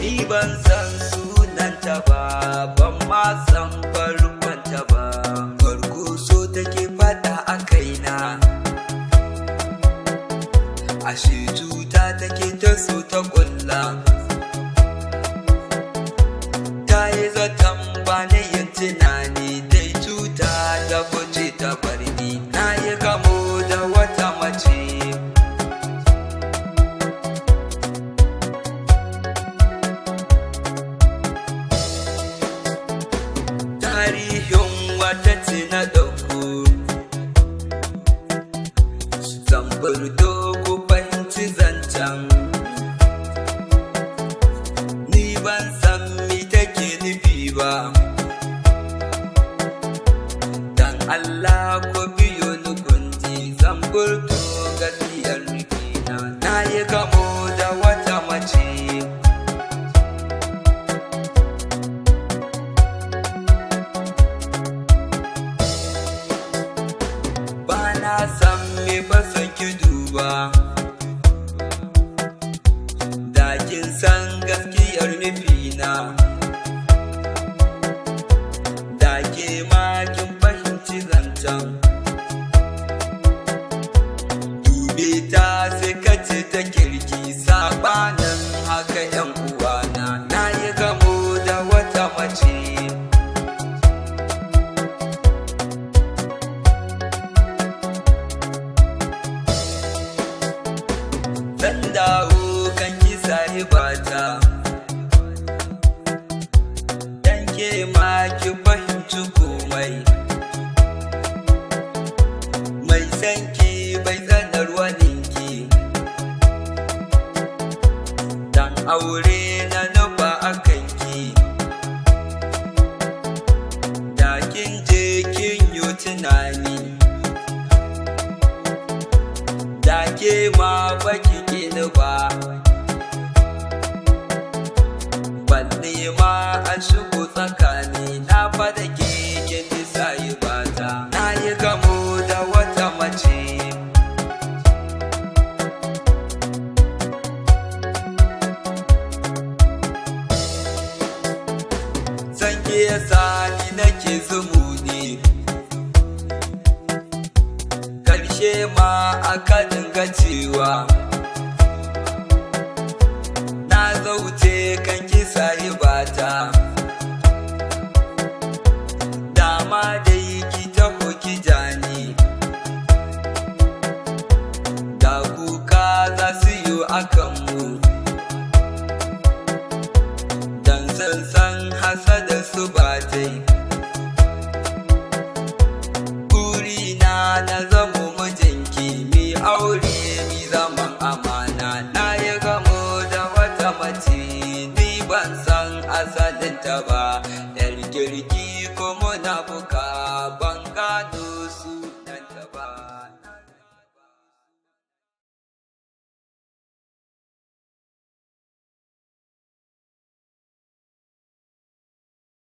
Ni ban san sunanta ba, ban ma san farkonta ba. Farko so take fada a kaina, ashe cuta take ta so ta kulla. Ta yi zaton ba na yin tunani, dai cuta ta fice ta barni. Na yi gamo da wata mace, tarihin wata ce na ɗauko, zan furto ku fahimci zancen. Ni ban san me take nufi ba, dan Allah ku biyo ni kundi, zan furto gaskiyar nufina. Na yi gamo da wata mace, na san me ba san ki duba, da kin san gaskiyar nufina, da ke ma kin fahimci zancen. Dube ta sai ka ce ta kirki, sabanin haka yan uwana. Na yi gamo da wata mace, zan dawo kan ki sahibata, dan ke ma ki fahimci komai. Mai san ki bai tsanar waninki, dan aure na nufa a kanki. Da kin je kin yi tunani, da ke ma baki gini ba, balle ma an shigo tsakani. Na fada ke gini sahibata, na yi gamo da wata mace, san ke yasa ni nake zumuni, karshe ma aka dinga cewa na zauce kan ki sahibata. Dama dai ki taho ki jani, da kuka za su yi akan mu, dan san hasada su ba tai. Burina na zamo mijinki, mi aure mi zaman amana. Na yi gamo da wata mace, ni ban san asalinta ba, yar kirki ko munafuka ba.